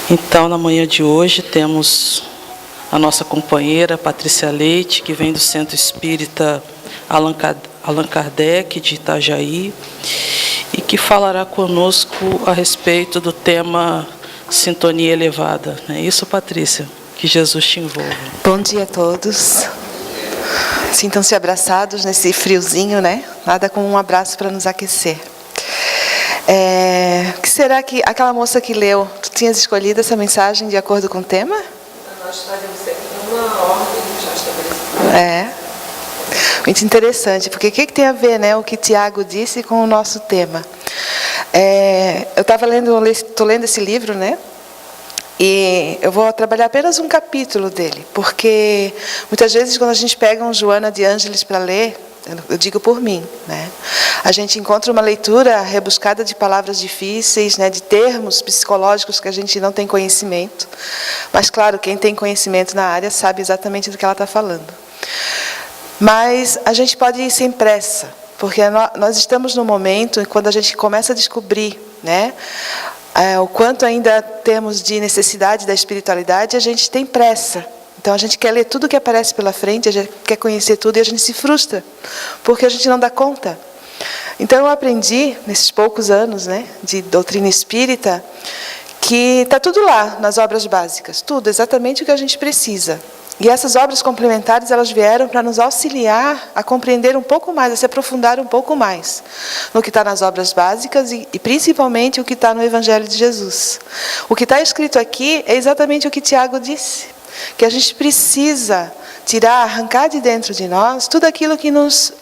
Então, na manhã de hoje, temos a nossa companheira Patrícia Leite, que vem do Centro Espírita Allan Kardec, de Itajaí, e que falará conosco a respeito do tema Sintonia Elevada. Não é isso, Patrícia? Que Jesus te envolva. Bom dia a todos. Sintam-se abraçados nesse friozinho, né? Nada como um abraço para nos aquecer. O que será que aquela moça que leu, tu tinhas escolhido essa mensagem de acordo com o tema? Nós fazemos sempre uma ordem já estabelecida. Muito interessante, porque o que tem a ver, né, o que Tiago disse com o nosso tema? Eu estou lendo esse livro, né? E eu vou trabalhar apenas um capítulo dele, porque muitas vezes quando a gente pega um Joana de Ângeles para ler, eu digo por mim, né? A gente encontra uma leitura rebuscada de palavras difíceis, né, de termos psicológicos que a gente não tem conhecimento. Mas, claro, quem tem conhecimento na área sabe exatamente do que ela está falando. Mas a gente pode ir sem pressa, porque nós estamos no momento em quando a gente começa a descobrir, né, o quanto ainda temos de necessidade da espiritualidade, a gente tem pressa. Então a gente quer ler tudo que aparece pela frente, a gente quer conhecer tudo e a gente se frustra, porque a gente não dá conta. Então eu aprendi, nesses poucos anos, né, de doutrina espírita, que está tudo lá nas obras básicas, tudo, exatamente o que a gente precisa. E essas obras complementares, elas vieram para nos auxiliar a compreender um pouco mais, a se aprofundar um pouco mais no que está nas obras básicas e principalmente o que está no Evangelho de Jesus. O que está escrito aqui é exatamente o que Tiago disse, que a gente precisa tirar, arrancar de dentro de nós tudo aquilo que nos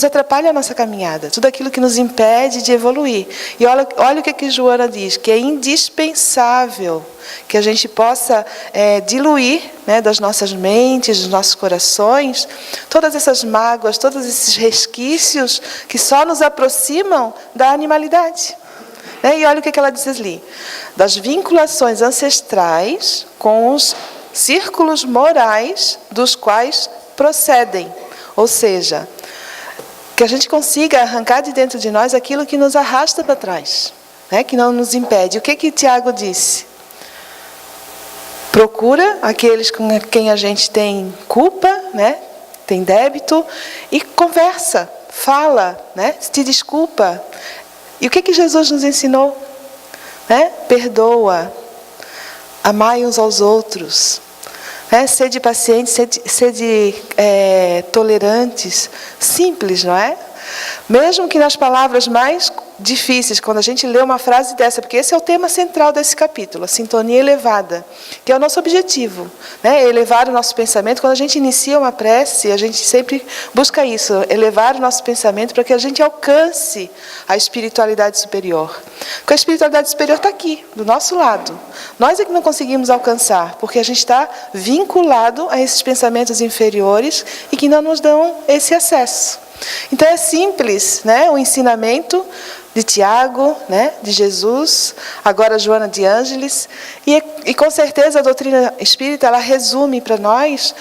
atrapalha a nossa caminhada, tudo aquilo que nos impede de evoluir. E olha o que Joana diz, que é indispensável que a gente possa diluir, né, das nossas mentes, dos nossos corações, todas essas mágoas, todos esses resquícios que só nos aproximam da animalidade. E olha o que ela diz ali, das vinculações ancestrais com os círculos morais dos quais procedem, ou seja, que a gente consiga arrancar de dentro de nós aquilo que nos arrasta para trás, né? Que não nos impede. O que Tiago disse? Procura aqueles com quem a gente tem culpa, né? Tem débito, e conversa, fala, né? Se desculpa. E o que Jesus nos ensinou? Né? Perdoa, amai uns aos outros. Sede pacientes, sede tolerantes, simples, não é? Mesmo que nas palavras mais difíceis, quando a gente lê uma frase dessa, porque esse é o tema central desse capítulo, a sintonia elevada, que é o nosso objetivo, né? Elevar o nosso pensamento. Quando a gente inicia uma prece, a gente sempre busca isso, elevar o nosso pensamento para que a gente alcance a espiritualidade superior. Porque a espiritualidade superior está aqui, do nosso lado. Nós é que não conseguimos alcançar, porque a gente está vinculado a esses pensamentos inferiores e que não nos dão esse acesso. Então é simples, né, o ensinamento de Tiago, né, de Jesus, agora Joana de Ângeles, e com certeza a doutrina espírita ela resume para nós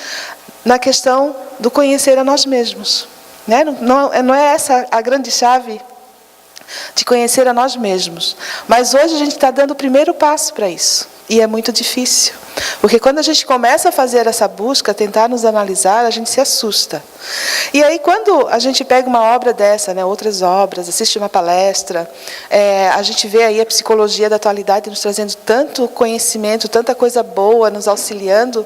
na questão do conhecer a nós mesmos, né? Não é essa a grande chave de conhecer a nós mesmos, mas hoje a gente está dando o primeiro passo para isso, e é muito difícil. Porque quando a gente começa a fazer essa busca, tentar nos analisar, a gente se assusta. E aí quando a gente pega uma obra dessa, né, outras obras, assiste uma palestra, a gente vê aí a psicologia da atualidade nos trazendo tanto conhecimento, tanta coisa boa, nos auxiliando,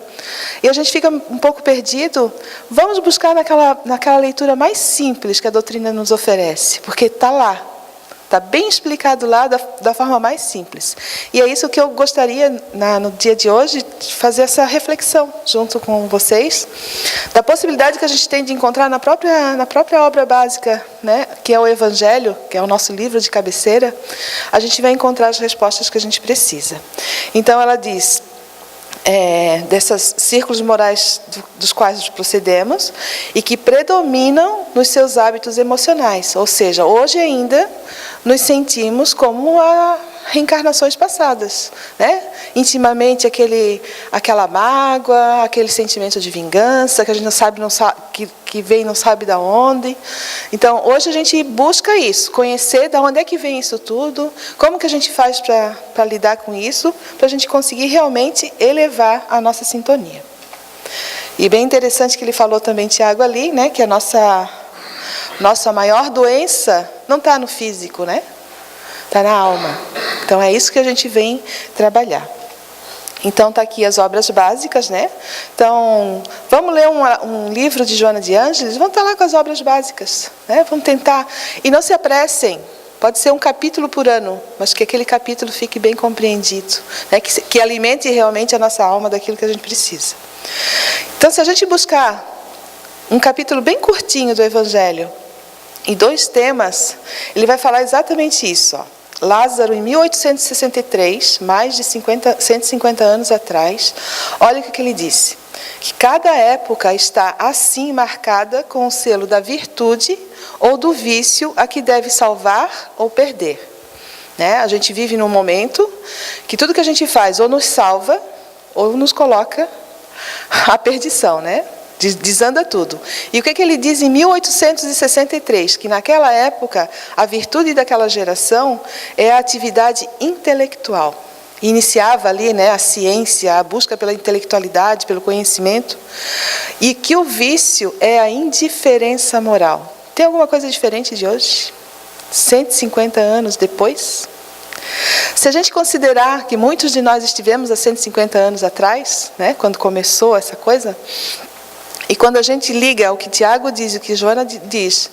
e a gente fica um pouco perdido. Vamos buscar naquela leitura mais simples que a doutrina nos oferece, porque está lá. Está bem explicado lá da forma mais simples. E é isso que eu gostaria, no dia de hoje, de fazer essa reflexão junto com vocês, da possibilidade que a gente tem de encontrar na própria obra básica, né, que é o Evangelho, que é o nosso livro de cabeceira, a gente vai encontrar as respostas que a gente precisa. Então ela diz, desses círculos morais dos quais procedemos e que predominam nos seus hábitos emocionais. Ou seja, hoje ainda nos sentimos como a reencarnações passadas, né? Intimamente aquela mágoa, aquele sentimento de vingança que a gente não sabe que vem não sabe de onde. Então, hoje a gente busca isso, conhecer de onde é que vem isso tudo, como que a gente faz para lidar com isso, para a gente conseguir realmente elevar a nossa sintonia. E bem interessante que ele falou também, Tiago, ali, né, que a nossa maior doença não está no físico, né? Está na alma. Então, é isso que a gente vem trabalhar. Então, está aqui as obras básicas, né? Então, vamos ler um livro de Joana de Ângeles, vamos estar lá com as obras básicas, né? Vamos tentar. E não se apressem, pode ser um capítulo por ano, mas que aquele capítulo fique bem compreendido, né? Que alimente realmente a nossa alma daquilo que a gente precisa. Então, se a gente buscar um capítulo bem curtinho do Evangelho, e 2 temas, ele vai falar exatamente isso, ó. Lázaro, em 1863, mais de 150 anos atrás, olha o que ele disse. Que cada época está assim marcada com o selo da virtude ou do vício a que deve salvar ou perder. Né? A gente vive num momento que tudo que a gente faz ou nos salva ou nos coloca à perdição, né? Desanda tudo. E o que ele diz em 1863? Que naquela época, a virtude daquela geração é a atividade intelectual. Iniciava ali, né, a ciência, a busca pela intelectualidade, pelo conhecimento. E que o vício é a indiferença moral. Tem alguma coisa diferente de hoje? 150 anos depois? Se a gente considerar que muitos de nós estivemos há 150 anos atrás, né, quando começou essa coisa... E quando a gente liga o que Tiago diz, o que Joana diz,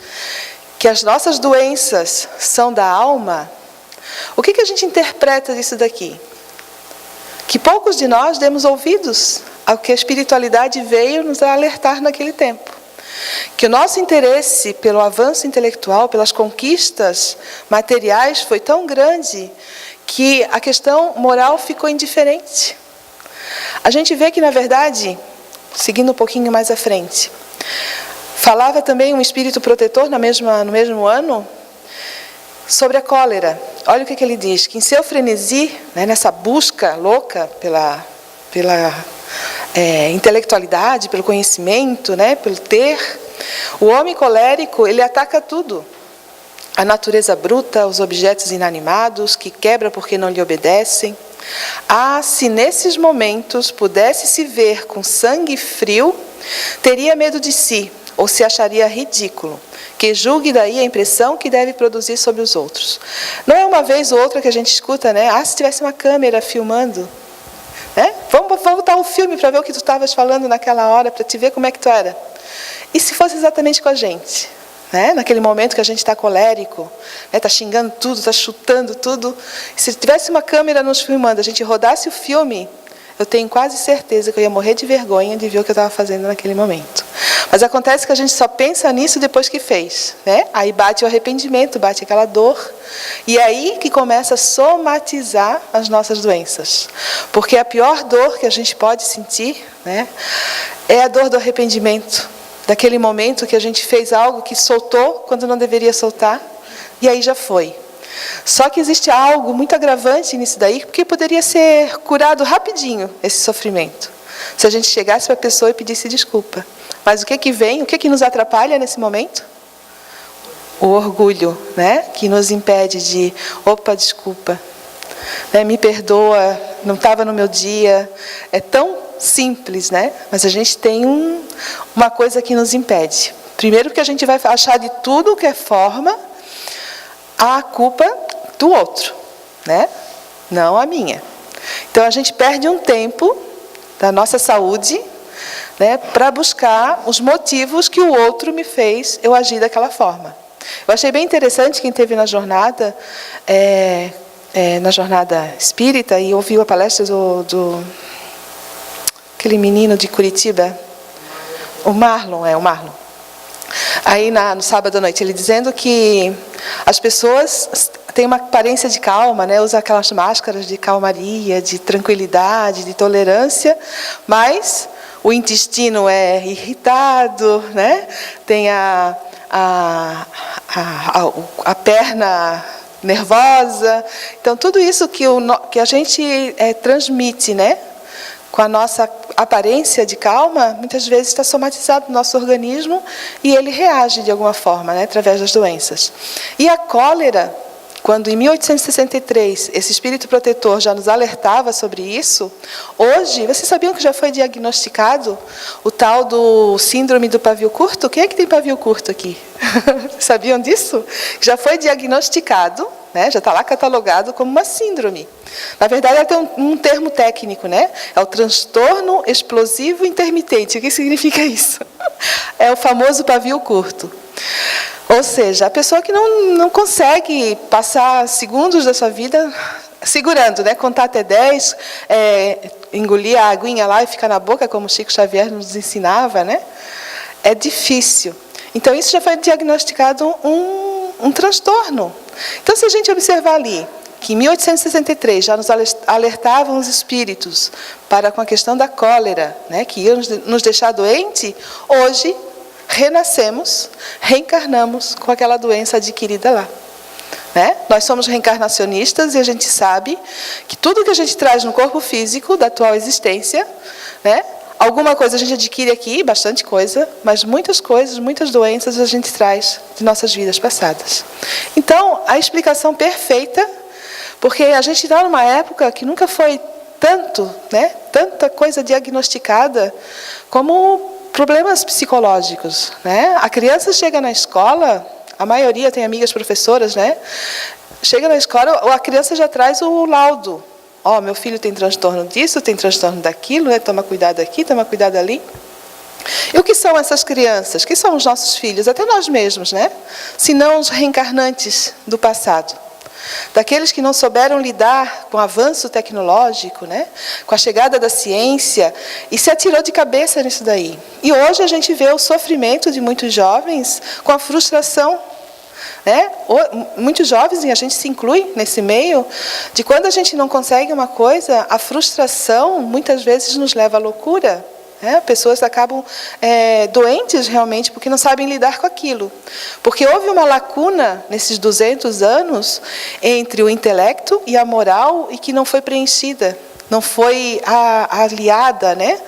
que as nossas doenças são da alma, o que a gente interpreta disso daqui? Que poucos de nós demos ouvidos ao que a espiritualidade veio nos alertar naquele tempo. Que o nosso interesse pelo avanço intelectual, pelas conquistas materiais foi tão grande que a questão moral ficou indiferente. A gente vê que, na verdade... Seguindo um pouquinho mais à frente. Falava também um espírito protetor no mesmo ano sobre a cólera. Olha o que ele diz, que em seu frenesi, né, nessa busca louca pela intelectualidade, pelo conhecimento, né, pelo ter, o homem colérico, ele ataca tudo. A natureza bruta, os objetos inanimados, que quebra porque não lhe obedecem. Ah, se nesses momentos pudesse se ver com sangue frio, teria medo de si, ou se acharia ridículo, que julgue daí a impressão que deve produzir sobre os outros. Não é uma vez ou outra que a gente escuta, né? Ah, se tivesse uma câmera filmando, né? Vamos botar um filme para ver o que tu estavas falando naquela hora, para te ver como é que tu era. E se fosse exatamente com a gente? Né? Naquele momento que a gente está colérico, está xingando tudo, está chutando tudo. Se tivesse uma câmera nos filmando, a gente rodasse o filme, eu tenho quase certeza que eu ia morrer de vergonha de ver o que eu estava fazendo naquele momento. Mas acontece que a gente só pensa nisso depois que fez. Né? Aí bate o arrependimento, bate aquela dor. E é aí que começa a somatizar as nossas doenças. Porque a pior dor que a gente pode sentir, né, é a dor do arrependimento. Daquele momento que a gente fez algo que soltou quando não deveria soltar, e aí já foi. Só que existe algo muito agravante nisso daí, porque poderia ser curado rapidinho, esse sofrimento. Se a gente chegasse para a pessoa e pedisse desculpa. Mas o que vem, o que nos atrapalha nesse momento? O orgulho, né? Que nos impede de, opa, desculpa, né? Me perdoa, não estava no meu dia. É tão simples, né? Mas a gente tem uma coisa que nos impede. Primeiro que a gente vai achar de tudo que é forma a culpa do outro, né? Não a minha. Então a gente perde um tempo da nossa saúde, né, para buscar os motivos que o outro me fez eu agir daquela forma. Eu achei bem interessante quem esteve na jornada espírita e ouviu a palestra do aquele menino de Curitiba, o Marlon. Aí no sábado à noite, ele dizendo que as pessoas têm uma aparência de calma, né? Usam aquelas máscaras de calmaria, de tranquilidade, de tolerância, mas o intestino é irritado, né? Tem a perna nervosa. Então, tudo isso que a gente transmite, né? Com a nossa aparência de calma, muitas vezes está somatizado no nosso organismo e ele reage de alguma forma, né, através das doenças. E a cólera, quando em 1863 esse espírito protetor já nos alertava sobre isso, hoje, vocês sabiam que já foi diagnosticado o tal do síndrome do pavio curto? Quem é que tem pavio curto aqui? Sabiam disso? Já foi diagnosticado, né? Já está lá catalogado como uma síndrome. Na verdade, ela tem um termo técnico, né? É o transtorno explosivo intermitente. O que significa isso? É o famoso pavio curto. Ou seja, a pessoa que não consegue passar segundos da sua vida segurando, né? Contar até 10, engolir a aguinha lá e ficar na boca, como Chico Xavier nos ensinava, né? É difícil. Então, isso já foi diagnosticado um transtorno. Então, se a gente observar ali, que em 1863 já nos alertavam os espíritos para com a questão da cólera, né? Que ia nos deixar doente, hoje renascemos, reencarnamos com aquela doença adquirida lá. Né? Nós somos reencarnacionistas e a gente sabe que tudo que a gente traz no corpo físico da atual existência, né? Alguma coisa a gente adquire aqui, bastante coisa, mas muitas coisas, muitas doenças a gente traz de nossas vidas passadas. Então, a explicação perfeita, porque a gente está numa época que nunca foi tanto, né? Tanta coisa diagnosticada como problemas psicológicos, né? A criança chega na escola, a maioria tem amigas professoras, né? Chega na escola, a criança já traz o laudo. Ó, meu filho tem transtorno disso, tem transtorno daquilo, né? Toma cuidado aqui, toma cuidado ali. E o que são essas crianças? Que são os nossos filhos? Até nós mesmos, né? Se não os reencarnantes do passado. Daqueles que não souberam lidar com o avanço tecnológico, né? Com a chegada da ciência, e se atirou de cabeça nisso daí. E hoje a gente vê o sofrimento de muitos jovens com a frustração, né? Muitos jovens, e a gente se inclui nesse meio, de quando a gente não consegue uma coisa, a frustração muitas vezes nos leva à loucura. Pessoas acabam doentes realmente porque não sabem lidar com aquilo. Porque houve uma lacuna nesses 200 anos entre o intelecto e a moral e que não foi preenchida, não foi aliada, né?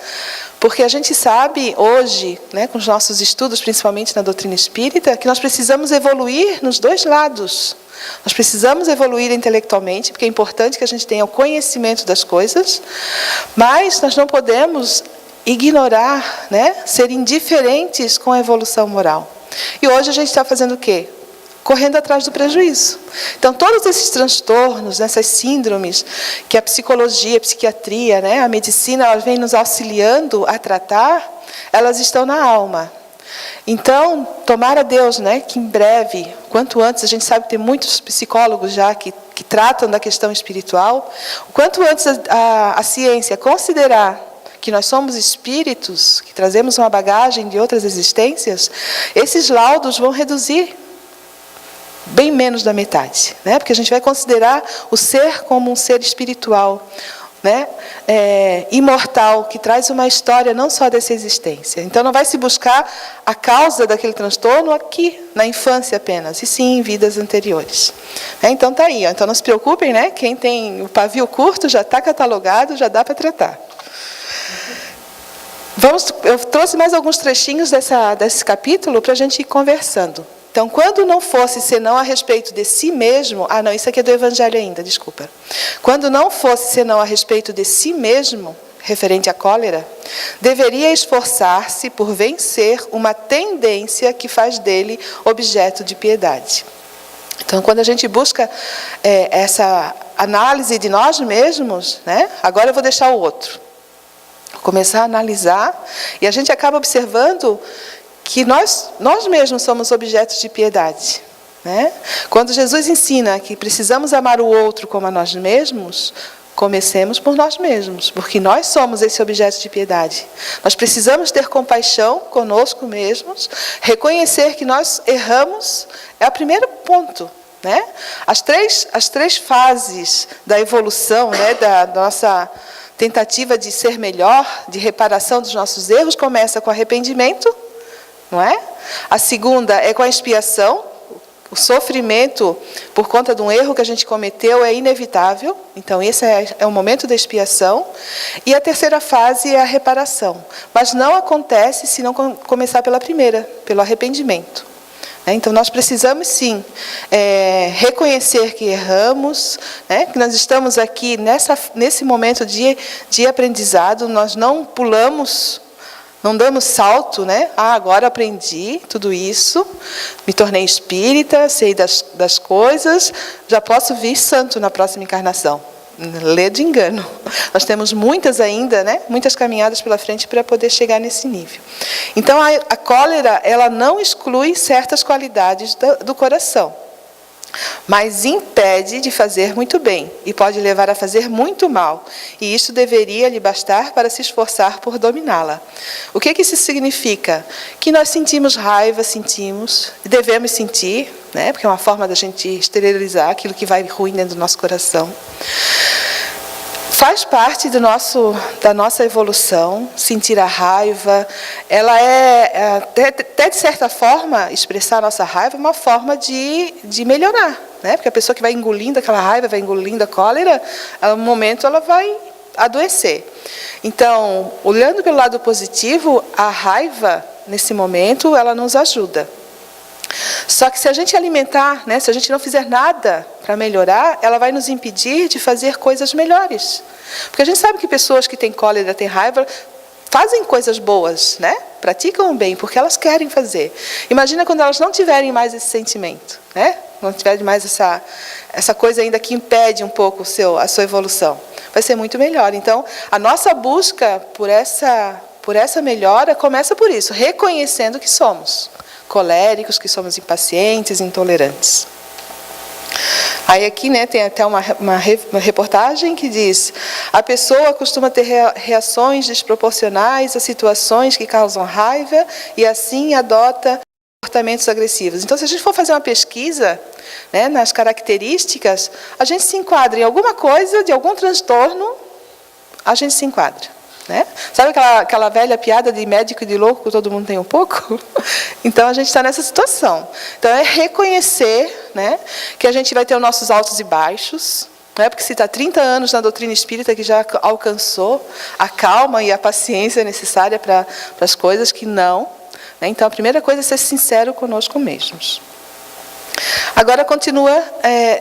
Porque a gente sabe hoje, né, com os nossos estudos, principalmente na doutrina espírita, que nós precisamos evoluir nos dois lados. Nós precisamos evoluir intelectualmente, porque é importante que a gente tenha o conhecimento das coisas, mas nós não podemos ignorar, né? Ser indiferentes com a evolução moral. E hoje a gente está fazendo o quê? Correndo atrás do prejuízo. Então, todos esses transtornos, essas síndromes, que a psicologia, a psiquiatria, né? A medicina, ela vem nos auxiliando a tratar, elas estão na alma. Então, tomara Deus, né? Que em breve, quanto antes, a gente sabe que tem muitos psicólogos já que tratam da questão espiritual, o quanto antes a ciência considerar que nós somos espíritos, que trazemos uma bagagem de outras existências, esses laudos vão reduzir bem menos da metade, né? Porque a gente vai considerar o ser como um ser espiritual, né? Imortal, que traz uma história não só dessa existência. Então não vai se buscar a causa daquele transtorno aqui, na infância apenas, e sim em vidas anteriores. Então está aí, ó. Então não se preocupem, né? Quem tem o pavio curto já está catalogado, já dá para tratar. Eu trouxe mais alguns trechinhos desse capítulo para a gente ir conversando. Então, quando não fosse senão a respeito de si mesmo... não, isso aqui é do Evangelho ainda, desculpa. Quando não fosse senão a respeito de si mesmo, referente à cólera, deveria esforçar-se por vencer uma tendência que faz dele objeto de piedade. Então, quando a gente busca essa análise de nós mesmos, né? Agora eu vou deixar o outro. Começar a analisar, e a gente acaba observando que nós mesmos somos objetos de piedade, né? Quando Jesus ensina que precisamos amar o outro como a nós mesmos, comecemos por nós mesmos, porque nós somos esse objeto de piedade. Nós precisamos ter compaixão conosco mesmos, reconhecer que nós erramos, é o primeiro ponto, né? As três fases da evolução, né, da nossa tentativa de ser melhor, de reparação dos nossos erros, começa com arrependimento, não é? A segunda é com a expiação, O sofrimento por conta de um erro que a gente cometeu é inevitável. Então, esse é o momento da expiação. E a terceira fase é a reparação. Mas não acontece se não começar pela primeira, pelo arrependimento. Então, nós precisamos, sim, reconhecer que erramos, que nós estamos aqui nesse momento de aprendizado, nós não pulamos, não damos salto, agora aprendi tudo isso, me tornei espírita, sei das coisas, já posso vir santo na próxima encarnação. Lê de engano. Nós temos muitas ainda, muitas caminhadas pela frente para poder chegar nesse nível. Então, a cólera, ela não exclui certas qualidades do coração, mas impede de fazer muito bem e pode levar a fazer muito mal. E isso deveria lhe bastar para se esforçar por dominá-la. O que isso significa? Que nós sentimos raiva, devemos sentir, porque é uma forma da gente exteriorizar aquilo que vai ruim dentro do nosso coração. Faz parte da nossa evolução, sentir a raiva. Ela até de certa forma, expressar a nossa raiva é uma forma de melhorar. Porque a pessoa que vai engolindo aquela raiva, vai engolindo a cólera, no momento ela vai adoecer. Então, olhando pelo lado positivo, a raiva, nesse momento, ela nos ajuda. Só que se a gente alimentar, se a gente não fizer nada para melhorar, ela vai nos impedir de fazer coisas melhores. Porque a gente sabe que pessoas que têm cólera, têm raiva, fazem coisas boas, praticam o bem, porque elas querem fazer. Imagina quando elas não tiverem mais esse sentimento, não tiverem mais essa coisa ainda que impede um pouco a sua evolução. Vai ser muito melhor. Então, a nossa busca por essa melhora começa por isso, reconhecendo que somos coléricos, que somos impacientes, intolerantes. Aí aqui tem até uma reportagem que diz: a pessoa costuma ter reações desproporcionais a situações que causam raiva e assim adota comportamentos agressivos. Então, se a gente for fazer uma pesquisa nas características, a gente se enquadra em alguma coisa, de algum transtorno, a gente se enquadra. Sabe aquela velha piada de médico e de louco que todo mundo tem um pouco? Então, a gente está nessa situação. Então, é reconhecer que a gente vai ter os nossos altos e baixos, porque se está 30 anos na doutrina espírita que já alcançou a calma e a paciência necessária para as coisas que não. Então, a primeira coisa é ser sincero conosco mesmos. Agora continua,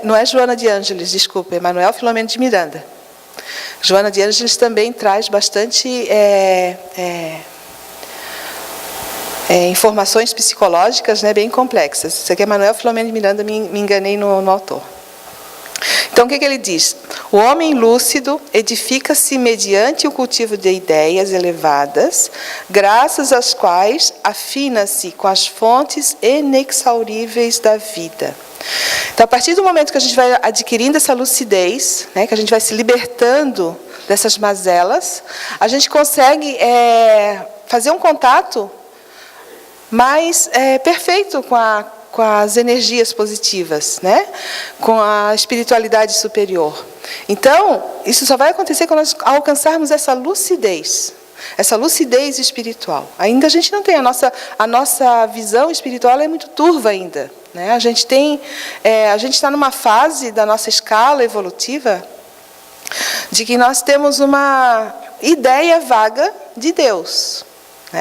não é Joana de Ângeles, desculpa, é Manuel Filomeno de Miranda. Joana de Ângeles também traz bastante informações psicológicas bem complexas. Isso aqui é Manuel Filomeno de Miranda, me enganei no autor. Então, o que ele diz? O homem lúcido edifica-se mediante o cultivo de ideias elevadas, graças às quais afina-se com as fontes inexauríveis da vida. Então, a partir do momento que a gente vai adquirindo essa lucidez, que a gente vai se libertando dessas mazelas, a gente consegue fazer um contato mais perfeito com as energias positivas, com a espiritualidade superior. Então, isso só vai acontecer quando nós alcançarmos essa lucidez espiritual. Ainda a gente não tem, a nossa visão espiritual é muito turva ainda. A gente está numa fase da nossa escala evolutiva de que nós temos uma ideia vaga de Deus.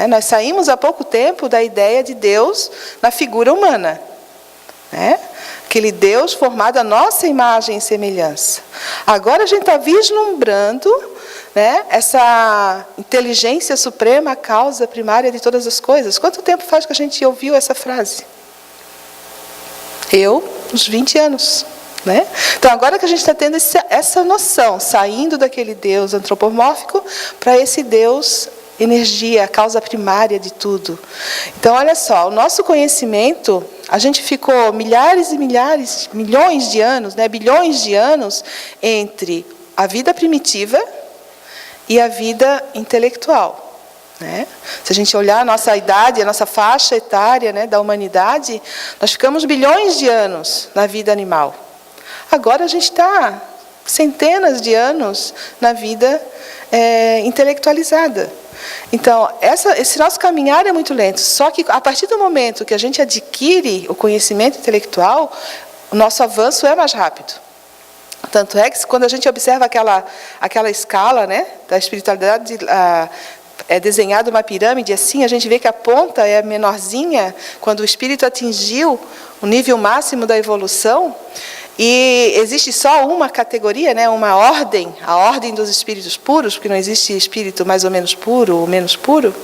Nós saímos há pouco tempo da ideia de Deus na figura humana. Aquele Deus formado à nossa imagem e semelhança. Agora a gente está vislumbrando essa inteligência suprema, a causa primária de todas as coisas. Quanto tempo faz que a gente ouviu essa frase? Uns 20 anos. Então, agora que a gente está tendo essa noção, saindo daquele Deus antropomórfico para esse Deus energia, a causa primária de tudo. Então, olha só, o nosso conhecimento, a gente ficou milhares e milhares, milhões de anos, bilhões de anos entre a vida primitiva e a vida intelectual. Se a gente olhar a nossa idade, a nossa faixa etária da humanidade, nós ficamos bilhões de anos na vida animal. Agora a gente está centenas de anos na vida intelectualizada. Então, esse nosso caminhar é muito lento. Só que a partir do momento que a gente adquire o conhecimento intelectual, o nosso avanço é mais rápido. Tanto é que quando a gente observa aquela escala, né, da espiritualidade, é desenhada uma pirâmide assim, a gente vê que a ponta é menorzinha, quando o espírito atingiu o nível máximo da evolução, e existe só uma categoria, né, uma ordem, a ordem dos espíritos puros, porque não existe espírito mais ou menos puro ou menos puro,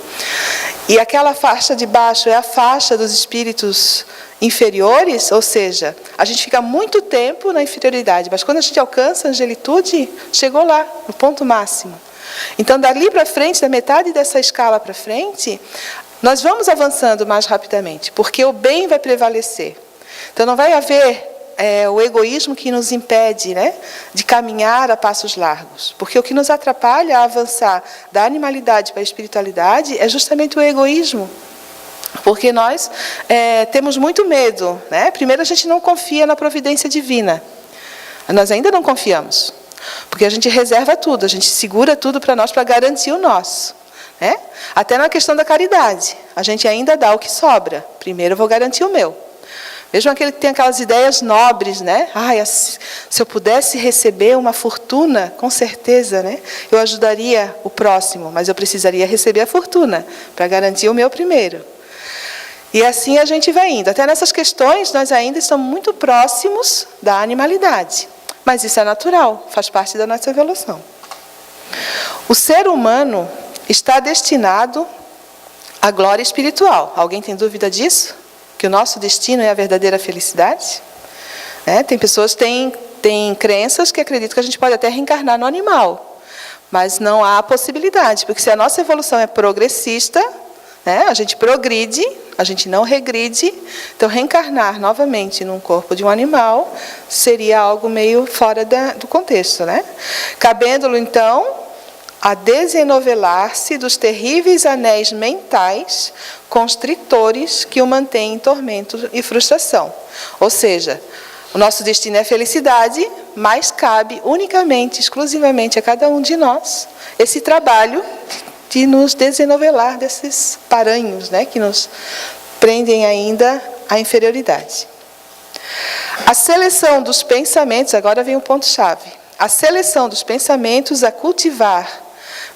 e aquela faixa de baixo é a faixa dos espíritos inferiores, ou seja, a gente fica muito tempo na inferioridade, mas quando a gente alcança a angelitude, chegou lá, no ponto máximo. Então, dali para frente, da metade dessa escala para frente, nós vamos avançando mais rapidamente, porque o bem vai prevalecer. Então, não vai haver o egoísmo que nos impede, né, de caminhar a passos largos. Porque o que nos atrapalha a avançar da animalidade para a espiritualidade é justamente o egoísmo. Porque nós temos muito medo, né? Primeiro, a gente não confia na providência divina. Nós ainda não confiamos. Porque a gente reserva tudo, a gente segura tudo para nós, para garantir o nosso. Né? Até na questão da caridade. A gente ainda dá o que sobra. Primeiro eu vou garantir o meu. Mesmo aquele que tem aquelas ideias nobres, né? Se eu pudesse receber uma fortuna, com certeza, né, eu ajudaria o próximo, mas eu precisaria receber a fortuna para garantir o meu primeiro. E assim a gente vai indo. Até nessas questões, nós ainda estamos muito próximos da animalidade. Mas isso é natural, faz parte da nossa evolução. O ser humano está destinado à glória espiritual. Alguém tem dúvida disso? Que o nosso destino é a verdadeira felicidade? Tem pessoas que têm crenças que acreditam que a gente pode até reencarnar no animal. Mas não há possibilidade, porque se a nossa evolução é progressista, a gente progride, a gente não regride, então reencarnar novamente num corpo de um animal seria algo meio fora do contexto, né? Cabendo-lhe, então, a desenovelar-se dos terríveis anéis mentais constritores que o mantêm em tormento e frustração. Ou seja, o nosso destino é felicidade, mas cabe unicamente, exclusivamente a cada um de nós esse trabalho de nos desenovelar desses paranhos, né, que nos prendem ainda à inferioridade. A seleção dos pensamentos, agora vem o ponto-chave. A seleção dos pensamentos a cultivar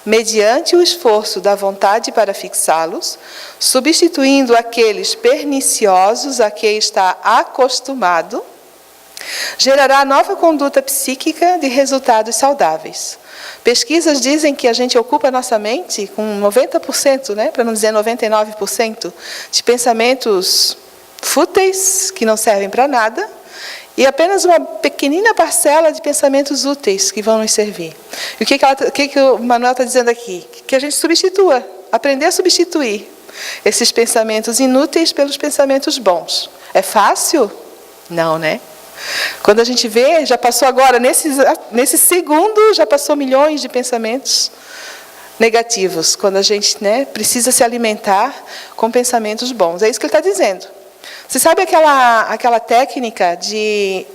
mediante o esforço da vontade para fixá-los, substituindo aqueles perniciosos a que está acostumado, gerará nova conduta psíquica de resultados saudáveis. Pesquisas dizem que a gente ocupa a nossa mente com 90%, né, para não dizer 99%, de pensamentos fúteis, que não servem para nada, e apenas uma pequenina parcela de pensamentos úteis que vão nos servir. E o que o Manuel está dizendo aqui? Que a gente substitua, aprender a substituir esses pensamentos inúteis pelos pensamentos bons. É fácil? Não, né? Quando a gente vê, já passou agora, nesse segundo, já passou milhões de pensamentos negativos, quando a gente, né, precisa se alimentar com pensamentos bons. É isso que ele está dizendo. Você sabe aquela técnica de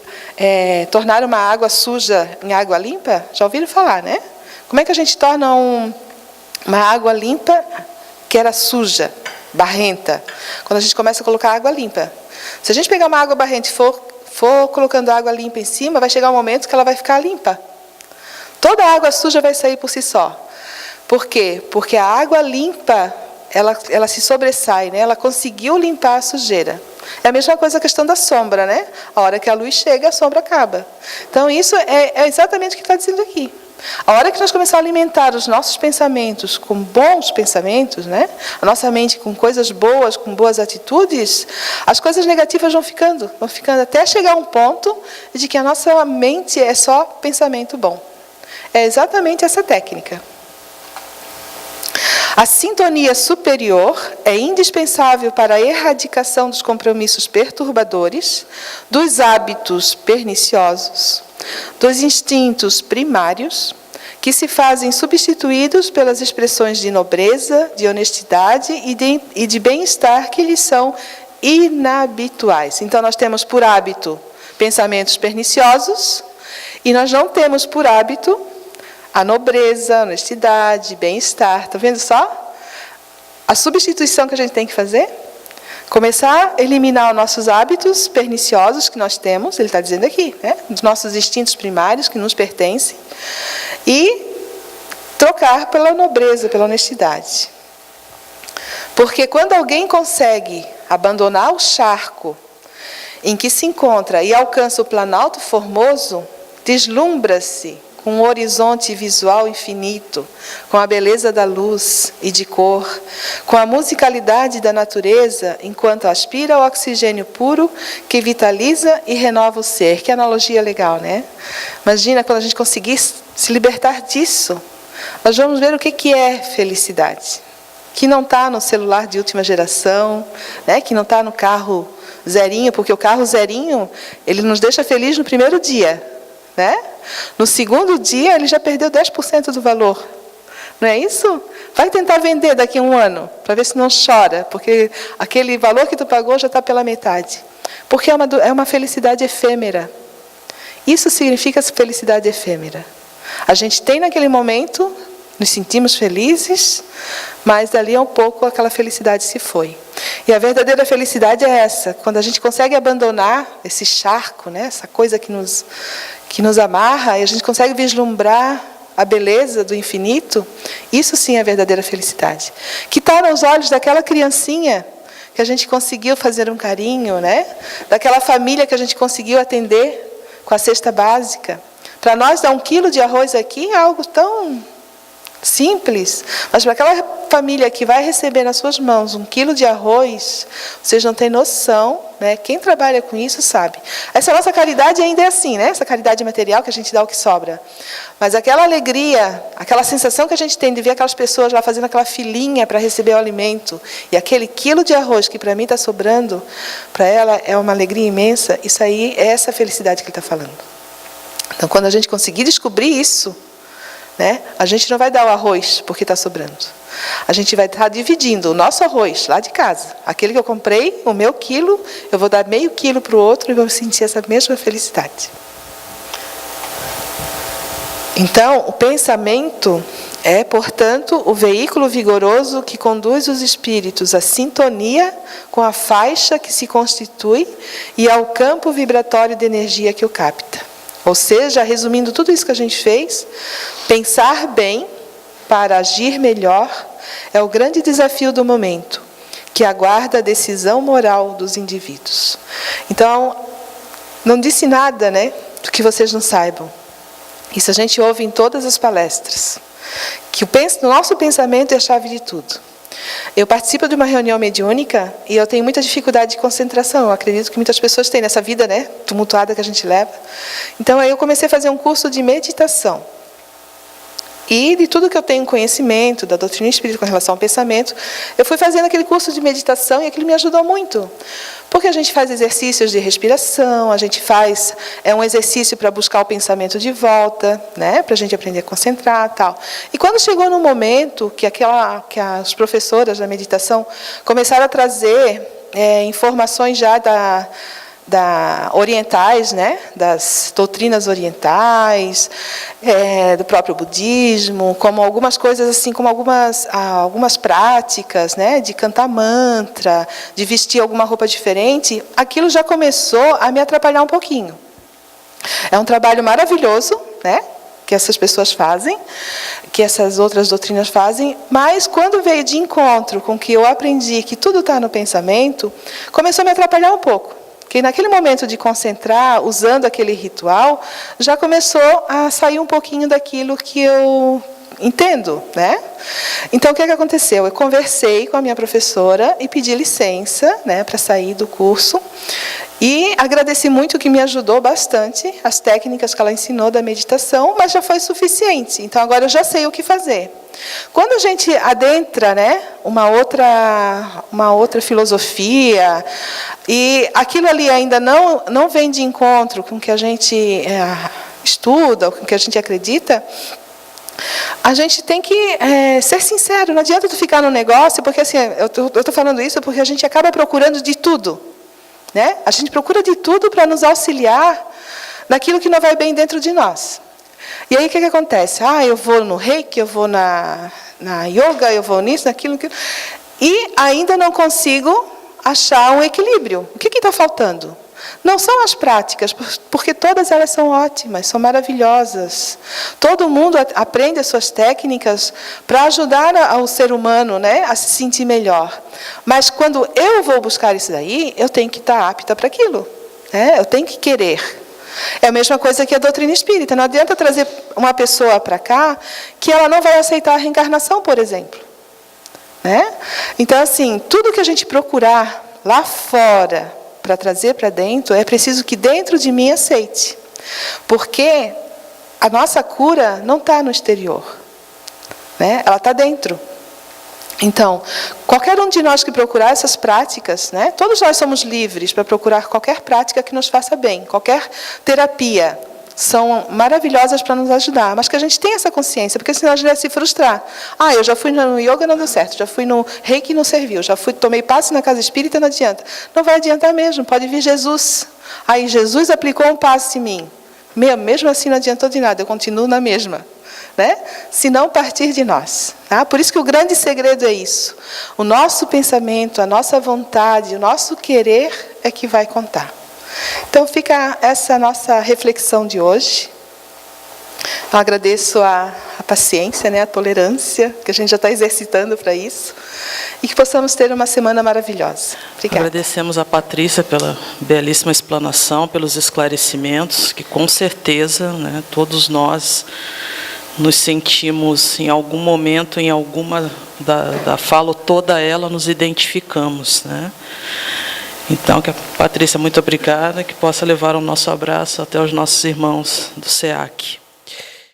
tornar uma água suja em água limpa? Já ouviram falar, né? Como é que a gente torna uma água limpa que era suja, barrenta? Quando a gente começa a colocar água limpa. Se a gente pegar uma água barrenta e for colocando água limpa em cima, vai chegar um momento que ela vai ficar limpa. Toda a água suja vai sair por si só. Por quê? Porque a água limpa, ela se sobressai, né? Ela conseguiu limpar a sujeira. É a mesma coisa a questão da sombra, né? A hora que a luz chega, a sombra acaba. Então, isso é exatamente o que está dizendo aqui. A hora que nós começamos a alimentar os nossos pensamentos com bons pensamentos, né? A nossa mente com coisas boas, com boas atitudes, as coisas negativas vão ficando até chegar a um ponto de que a nossa mente é só pensamento bom. É exatamente essa técnica. A sintonia superior é indispensável para a erradicação dos compromissos perturbadores, dos hábitos perniciosos, dos instintos primários, que se fazem substituídos pelas expressões de nobreza, de honestidade e de bem-estar que lhes são inabituais. Então, nós temos por hábito pensamentos perniciosos e nós não temos por hábito a nobreza, a honestidade, bem-estar. Está vendo só? A substituição que a gente tem que fazer? Começar a eliminar os nossos hábitos perniciosos que nós temos, ele está dizendo aqui, né? Os nossos instintos primários que nos pertencem, e trocar pela nobreza, pela honestidade. Porque quando alguém consegue abandonar o charco em que se encontra e alcança o planalto formoso, deslumbra-se com um horizonte visual infinito, com a beleza da luz e de cor, com a musicalidade da natureza, enquanto aspira o oxigênio puro que vitaliza e renova o ser. Que analogia legal, né? Imagina quando a gente conseguir se libertar disso, nós vamos ver o que é felicidade. Que não está no celular de última geração, né? Que não está no carro zerinho, porque o carro zerinho, ele nos deixa feliz no primeiro dia, né? No segundo dia, ele já perdeu 10% do valor. Não é isso? Vai tentar vender daqui a um ano, para ver se não chora, porque aquele valor que tu pagou já está pela metade. Porque é uma felicidade efêmera. Isso significa felicidade efêmera. A gente tem naquele momento, nos sentimos felizes, mas dali a um pouco aquela felicidade se foi. E a verdadeira felicidade é essa, quando a gente consegue abandonar esse charco, né, essa coisa que nos amarra, e a gente consegue vislumbrar a beleza do infinito, isso sim é a verdadeira felicidade. Que está nos olhos daquela criancinha que a gente conseguiu fazer um carinho, né? Daquela família que a gente conseguiu atender com a cesta básica. Para nós, dar 1 quilo de arroz aqui é algo tão simples, mas para aquela família que vai receber nas suas mãos 1 quilo de arroz, vocês não têm noção, né? Quem trabalha com isso sabe. Essa nossa caridade ainda é assim, né? Essa caridade material que a gente dá o que sobra. Mas aquela alegria, aquela sensação que a gente tem de ver aquelas pessoas lá fazendo aquela filinha para receber o alimento, e aquele quilo de arroz que para mim está sobrando, para ela é uma alegria imensa. Isso aí é essa felicidade que ele está falando. Então, quando a gente conseguir descobrir isso, né, a gente não vai dar o arroz porque está sobrando. A gente vai estar dividindo o nosso arroz lá de casa. Aquele que eu comprei, o meu quilo, eu vou dar meio quilo para o outro e vou sentir essa mesma felicidade. Então, o pensamento é, portanto, o veículo vigoroso que conduz os espíritos à sintonia com a faixa que se constitui e ao campo vibratório de energia que o capta. Ou seja, resumindo tudo isso que a gente fez, pensar bem para agir melhor é o grande desafio do momento, que aguarda a decisão moral dos indivíduos. Então, não disse nada, né, do que vocês não saibam. Isso a gente ouve em todas as palestras. Que o nosso pensamento é a chave de tudo. Eu participo de uma reunião mediúnica e eu tenho muita dificuldade de concentração. Eu acredito que muitas pessoas têm nessa vida, né, tumultuada que a gente leva. Então, aí eu comecei a fazer um curso de meditação. E de tudo que eu tenho conhecimento, da doutrina espírita com relação ao pensamento, eu fui fazendo aquele curso de meditação e aquilo me ajudou muito. Porque a gente faz exercícios de respiração, a gente faz um exercício para buscar o pensamento de volta, né, para a gente aprender a concentrar e tal. E quando chegou no momento que as professoras da meditação começaram a trazer informações já orientais, né, das doutrinas orientais, do próprio budismo, como algumas coisas assim, como algumas práticas, né, de cantar mantra, de vestir alguma roupa diferente, aquilo já começou a me atrapalhar um pouquinho. É um trabalho maravilhoso, né, que essas pessoas fazem, que essas outras doutrinas fazem, mas quando veio de encontro com o que eu aprendi, que tudo está no pensamento, começou a me atrapalhar um pouco. Que naquele momento de concentrar, usando aquele ritual, já começou a sair um pouquinho daquilo que eu entendo, né? Então, o que aconteceu? Eu conversei com a minha professora e pedi licença, né, para sair do curso. E agradeci muito, que me ajudou bastante, as técnicas que ela ensinou da meditação, mas já foi suficiente. Então, agora eu já sei o que fazer. Quando a gente adentra, né, uma outra filosofia, e aquilo ali ainda não vem de encontro com o que a gente estuda, com o que a gente acredita, a gente tem que ser sincero. Não adianta tu ficar no negócio, porque assim, eu estou falando isso porque a gente acaba procurando de tudo, né? A gente procura de tudo para nos auxiliar naquilo que não vai bem dentro de nós. E aí o que acontece? Eu vou no reiki, eu vou na yoga, eu vou nisso, naquilo, e ainda não consigo achar um equilíbrio. O que está faltando? Não são as práticas, porque todas elas são ótimas, são maravilhosas. Todo mundo aprende as suas técnicas para ajudar o ser humano, né, a se sentir melhor. Mas quando eu vou buscar isso daí, eu tenho que estar apta para aquilo, né? Eu tenho que querer. É a mesma coisa que a doutrina espírita. Não adianta trazer uma pessoa para cá que ela não vai aceitar a reencarnação, por exemplo. Né? Então, assim, tudo que a gente procurar lá fora para trazer para dentro, é preciso que dentro de mim aceite. Porque a nossa cura não está no exterior. Né? Ela está dentro. Então, qualquer um de nós que procurar essas práticas, né, todos nós somos livres para procurar qualquer prática que nos faça bem, qualquer terapia, são maravilhosas para nos ajudar, mas que a gente tenha essa consciência, porque senão a gente vai se frustrar. Eu já fui no yoga, não deu certo, já fui no reiki, não serviu, tomei passe na casa espírita, não adianta. Não vai adiantar mesmo, pode vir Jesus. Jesus aplicou um passe em mim. Mesmo assim não adiantou de nada, eu continuo na mesma. Né? Se não partir de nós. Tá? Por isso que o grande segredo é isso. O nosso pensamento, a nossa vontade, o nosso querer é que vai contar. Então fica essa nossa reflexão de hoje. Eu agradeço a paciência, né, a tolerância, que a gente já está exercitando para isso. E que possamos ter uma semana maravilhosa. Obrigada. Agradecemos a Patrícia pela belíssima explanação, pelos esclarecimentos, que com certeza, né, todos nós nos sentimos em algum momento, em alguma da fala, toda ela, nos identificamos, né? Então, Patrícia, muito obrigada, que possa levar o nosso abraço até os nossos irmãos do SEAC.